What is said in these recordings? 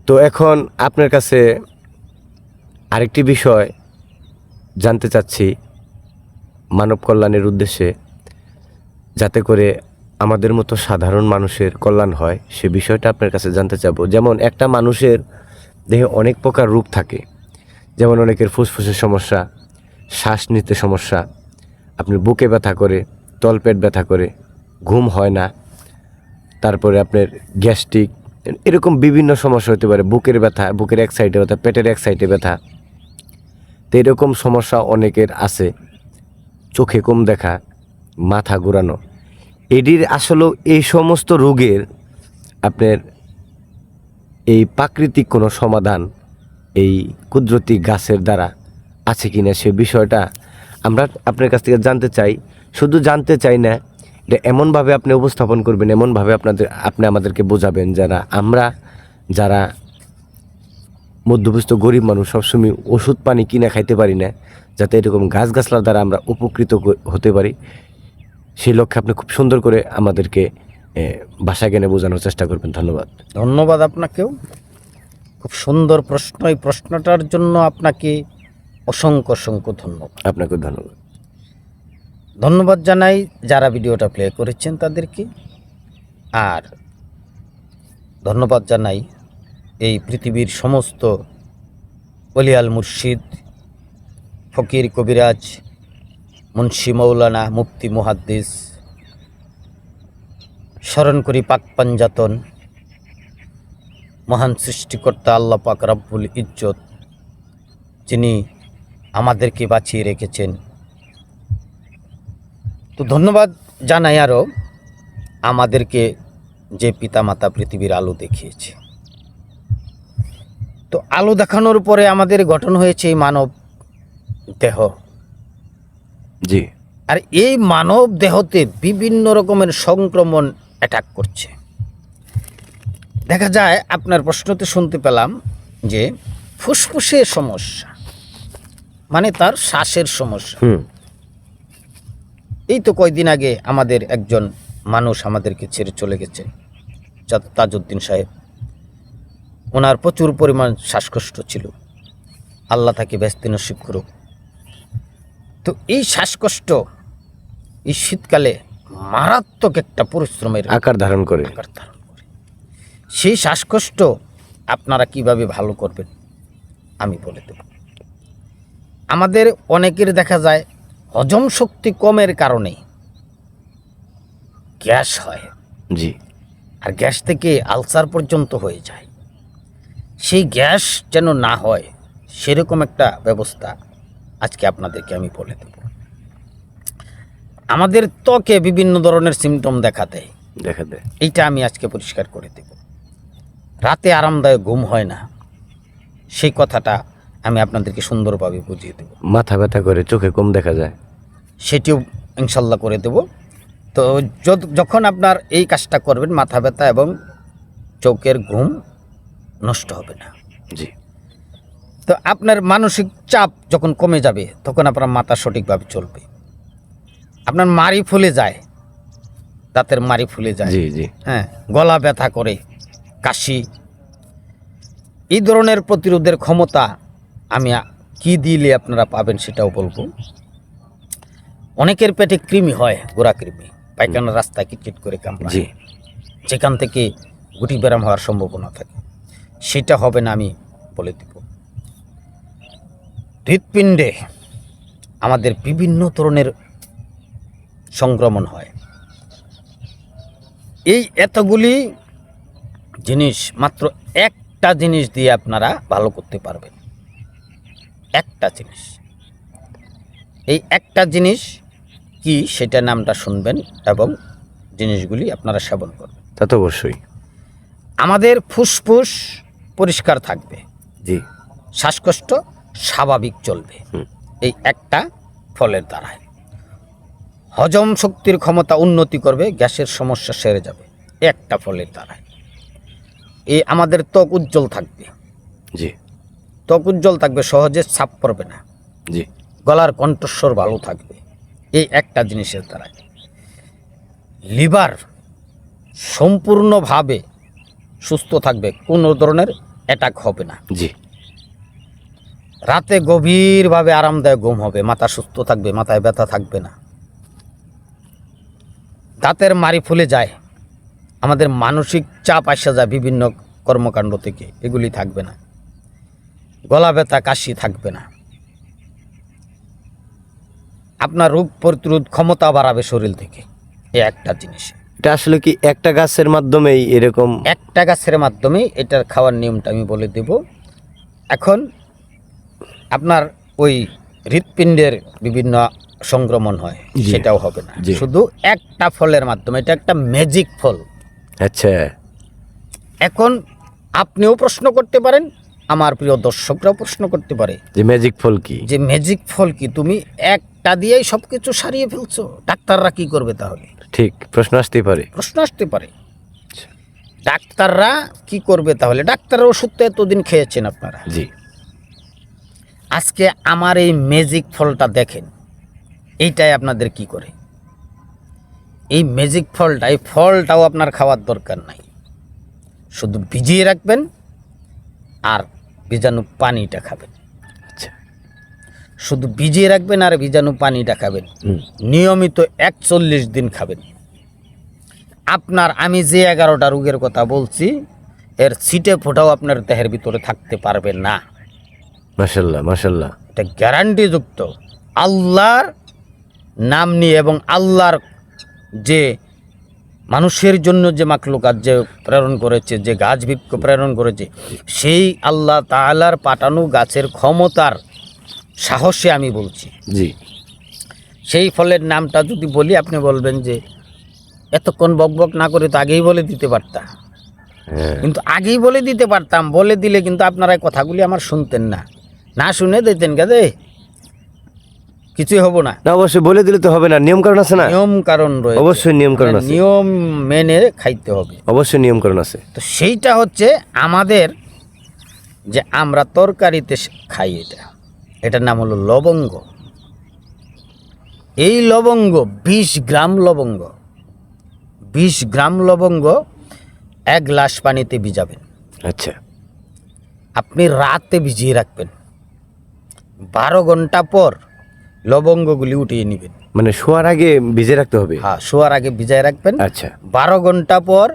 তো এখন আপনার কাছে আরেকটি বিষয় জানতে চাচ্ছি মানব কল্যাণের উদ্দেশ্যে, যাতে করে আমাদের মতো সাধারণ মানুষের কল্যাণ হয় সে বিষয়টা আপনার কাছে জানতে চাবো। যেমন একটা মানুষের দেহে অনেক প্রকার রোগ থাকে, যেমন অনেকের ফুসফুসের সমস্যা, শ্বাস নিতে সমস্যা, আপনার বুকে ব্যথা করে, তলপেট ব্যথা করে, ঘুম হয় না, তারপরে আপনার গ্যাস্ট্রিক, এরকম বিভিন্ন সমস্যা হতে পারে, বুকের ব্যথা, বুকের এক সাইডে ব্যথা, পেটের এক সাইডে ব্যথা। তো এরকম সমস্যা অনেকের আছে, চোখে কম দেখা, মাথা ঘোরানো। এটির আসলে এই সমস্ত রোগের আপনার এই প্রাকৃতিক কোনো সমাধান এই কুদরতি গাছের দ্বারা আছে কি না সে বিষয়টা আমরা আপনার কাছ থেকে জানতে চাই। শুধু জানতে চাই না, এটা এমনভাবে আপনি উপস্থাপন করবেন, এমনভাবে আপনি আমাদেরকে বোঝাবেন যারা মধ্যবিত্ত গরিব মানুষ সবসময় ওষুধ পানি কিনে খাইতে পারি না, যাতে এরকম গাছগাছলার দ্বারা আমরা উপকৃত হতে পারি, সেই লক্ষ্যে আপনি খুব সুন্দর করে আমাদেরকে ভাষা জ্ঞানে বোঝানোর চেষ্টা করবেন। ধন্যবাদ। ধন্যবাদ আপনাকেও, খুব সুন্দর প্রশ্ন। এই প্রশ্নটার জন্য আপনাকে অসংখ্য অসংখ্য ধন্যবাদ। আপনাকে ধন্যবাদ। ধন্যবাদ জানাই যারা ভিডিওটা প্লে করেছেন তাদেরকে, আর ধন্যবাদ জানাই এই পৃথিবীর সমস্ত ওলিয়াল মুর্শিদ, ফকির, কবিরাজ, মুন্সি, মৌলানা, মুফতি, মুহাদ্দিস, স্মরণ করি পাক পাঞ্জাতন মহান সৃষ্টিকর্তা আল্লাহ পাক রব্বুল ইজ্জত, যিনি আমাদেরকে বাঁচিয়ে রেখেছেন। তো ধন্যবাদ জানাই আরও আমাদেরকে যে পিতামাতা পৃথিবীর আলো দেখিয়েছে। তো আলো দেখানোর পরে আমাদের গঠন হয়েছে এই মানব দেহ। জি। আর এই মানব দেহতে বিভিন্ন রকমের সংক্রমণ অ্যাটাক করছে। দেখা যায় আপনার প্রশ্নতে শুনতে পেলাম যে ফুসফুসের সমস্যা, মানে তার শ্বাসের সমস্যা। এই তো কয়েকদিন আগে আমাদের একজন মানুষ আমাদেরকে ছেড়ে চলে গেছে, তাজউদ্দিন সাহেব। ওনার প্রচুর পরিমাণ শ্বাসকষ্ট ছিল, আল্লাহ তাকে ব্যস্ত নসিব করুক। তো এই শ্বাসকষ্ট এই শীতকালে মারাত্মক একটা পরিশ্রমের আকার ধারণ করে। সেই শ্বাসকষ্ট আপনারা কিভাবে ভালো করবেন আমি বলে দেব। আমাদের অনেকের দেখা যায় হজম শক্তি কমের কারণে গ্যাস হয়। জি। আর গ্যাস থেকে আলসার পর্যন্ত হয়ে যায়। সেই গ্যাস যেন না হয় সেরকম একটা ব্যবস্থা আজকে আপনাদেরকে আমি বলে দেব। আমাদের ত্বকে বিভিন্ন ধরনের সিমটম দেখা দেয়, এইটা আমি আজকে পরিষ্কার করে দেব। রাতে আরামদায়ক ঘুম হয় না, সেই কথাটা আমি আপনাদেরকে সুন্দরভাবে বুঝিয়ে দেব। মাথা ব্যথা করে, চোখে কম দেখা যায়, সেটিও ইনশাল্লাহ করে দেব। তো যখন আপনার এই কাজটা করবেন, মাথা ব্যথা এবং চোখের ঘুম নষ্ট হবে না। জি। তো আপনার মানসিক চাপ যখন কমে যাবে তখন আপনার মাথা সঠিকভাবে চলবে। আপনার মাড়ি ফুলে যায়, দাঁতের মাড়ি ফুলে যায়, জি জি, হ্যাঁ, গলা ব্যথা করে, কাশি, এই ধরনের প্রতিরোধের ক্ষমতা আমি কি দিলে আপনারা পাবেন সেটাও বলবো। অনেকের পেটে কৃমি হয়, গোড়া কৃমি, পায়খানার রাস্তায় কিটকিট করে কামড়ায়, যেখান থেকে গুটি ব্যারাম হওয়ার সম্ভাবনা থাকে, সেটা হবে না আমি বলে দেব। হৃৎপিণ্ডে আমাদের বিভিন্ন ধরনের সংক্রমণ হয়। এই এতগুলি জিনিস মাত্র একটা জিনিস দিয়ে আপনারা ভালো করতে পারবেন। একটা জিনিস, এই একটা জিনিস কি সেটা নামটা শুনবেন এবং জিনিসগুলি আপনারা সেবন করবেন। তা তো অবশ্যই। আমাদের ফুসফুস পরিষ্কার থাকবে, জি, শ্বাসকষ্ট স্বাভাবিক চলবে এই একটা ফলের দ্বারায়। হজম শক্তির ক্ষমতা উন্নতি করবে, গ্যাসের সমস্যা সেরে যাবে একটা ফলের দ্বারায়। এই আমাদের ত্বক উজ্জ্বল থাকবে। জি, ত্বক উজ্জ্বল থাকবে, সহজে ছাপ পড়বে না। জি, গলার কণ্ঠস্বর ভালো থাকবে এই একটা জিনিসের দ্বারায়। লিভার সম্পূর্ণভাবে সুস্থ থাকবে, কোনো ধরনের অ্যাটাক হবে না। জি। রাতে গভীরভাবে আরামদায়ক ঘুম হবে, মাথা সুস্থ থাকবে, মাথায় ব্যথা থাকবে না, দাঁতের মাড়ি ফুলে যায়, আমাদের মানসিক চাপ আসা যায় বিভিন্ন কর্মকাণ্ড থেকে, এগুলি থাকবে না, গলা ব্যথা কাশি থাকবে না, আপনার রোগ প্রতিরোধ ক্ষমতা বাড়াবে শরীর থেকে। এই একটা জিনিস। এটা আসলে কি একটা গাছের মাধ্যমেই এরকম? একটা গাছের মাধ্যমে এটার খাওয়ার নিয়মটা আমি বলে দেব। এখন আপনার ওই হৃৎপিণ্ডের বিভিন্ন সংক্রমণ হয়, জি। সেটাও হবে না, জি। শুধু একটা ফলের মাধ্যমে। এটা একটা ম্যাজিক ফল। আচ্ছা। এখন আপনিও প্রশ্ন করতে পারেন, আমার প্রিয় দর্শকরাও প্রশ্ন করতে পারে যে ম্যাজিক ফল কি? যে ম্যাজিক ফল কি, তুমি একটা দিয়েই সব কিছু সারিয়ে ফেলছো, ডাক্তাররা কি করবে তাহলে? ঠিক, প্রশ্ন আসতেই পারে। প্রশ্ন আসতে পারে, ডাক্তাররা কি করবে তাহলে? ডাক্তারের ওষুধ তো এতদিন খেয়েছেন আপনারা। জি। আজকে আমার এই ম্যাজিক ফলটা দেখেন, এইটাই আপনাদের কি করে। এই ম্যাজিক ফলটা, এই ফলটাও আপনার খাওয়ার দরকার নাই, শুধু ভিজিয়ে রাখবেন আর বীজাণু পানিটা খাবেন। আচ্ছা। শুধু ভিজিয়ে রাখবেন আর বীজাণু পানিটা খাবেন, নিয়মিত 41 দিন খাবেন। আপনার আমি যে 11টা রোগের কথা বলছি, এর ছিটে ফোটাও আপনার দেহের ভিতরে থাকতে পারবে না। মাশাআল্লাহ, মাশাআল্লাহ। এটা গ্যারান্টিযুক্ত। আল্লাহর নাম নিয়ে এবং আল্লাহর যে মানুষের জন্য যে মাখলুকাত যে প্রেরণ করেছে, যে গাছ বৃক্ষ প্রেরণ করেছে, সেই আল্লাহ তাআলার পাঠানো গাছের ক্ষমতার সাহসে আমি বলছি। জি। সেই ফলের নামটা যদি বলি, আপনি বলবেন যে এতক্ষণ বকবক না করে তো আগেই বলে দিতে পারতাম। হ্যাঁ। কিন্তু আগেই বলে দিতে পারতাম, বলে দিলে কিন্তু আপনারা এই কথাগুলি আমার শুনতেন না, না শুনে দিতেন কাজে কিছুই হবো না। না, অবশ্যই বলে দিলে তো হবে না, নিয়ম কারণ আছে না? নিয়ম কারণ রয়েছে, অবশ্যই নিয়ম কারণ আছে। নিয়ম মেনে খাইতে হবে। অবশ্যই নিয়ম কারণ আছে। তো সেইটা হচ্ছে আমাদের যে আমরা তরকারিতে খাই, এটার নাম হলো লবঙ্গ। এই লবঙ্গ 20 গ্রাম লবঙ্গ, 20 গ্রাম লবঙ্গ 1 গ্লাস পানিতে ভিজাবেন। আচ্ছা। আপনি রাতে ভিজিয়ে রাখবেন, 12 ঘন্টা পর লবঙ্গগুলি উঠিয়ে নেবেন। মানে শোয়ার আগে ভিজে রাখতে হবে? হ্যাঁ, শোয়ার আগে ভিজায় রাখবেন। আচ্ছা। 12 ঘন্টা পর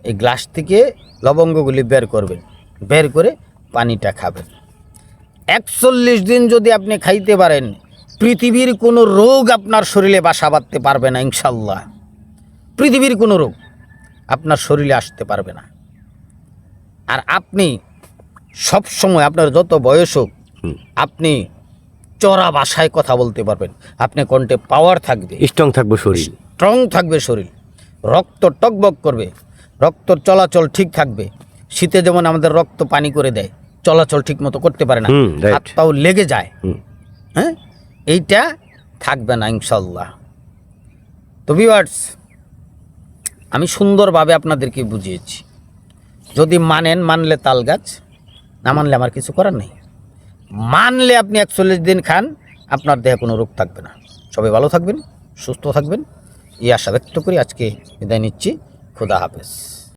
এই গ্লাস থেকে লবঙ্গগুলি বের করবেন, বের করে পানিটা খাবেন। 41 দিন যদি আপনি খাইতে পারেন, পৃথিবীর কোনো রোগ আপনার শরীরে বাসা বাঁধতে পারবে না ইনশাল্লাহ। পৃথিবীর কোনো রোগ আপনার শরীরে আসতে পারবে না। আর আপনি সব সময়, আপনার যত বয়স হোক, আপনি চড়া ভাষায় কথা বলতে পারবেন, আপনি কণ্ঠে পাওয়ার থাকবে, স্ট্রং থাকবে শরীর। স্ট্রং থাকবে শরীর, রক্ত টকবক করবে, রক্ত চলাচল ঠিক থাকবে। শীতে যেমন আমাদের রক্ত পানি করে দেয়, চলাচল ঠিক মতো করতে পারে না, right. হাত পাও লেগে যায়, হ্যাঁ, এইটা থাকবে না ইনশাল্লাহ। তো ভিউয়ার্স, আমি সুন্দরভাবে আপনাদেরকে বুঝিয়েছি। যদি মানেন, মানলে তাল গাছ, না মানলে আমার কিছু করার নেই। মানলে আপনি 41 দিন খান, আপনার দেহে কোনো রোগ থাকবে না। সবাই ভালো থাকবেন, সুস্থ থাকবেন, এই আশা ব্যক্ত করি আজকে বিদায় নিচ্ছি। খোদা হাফেজ।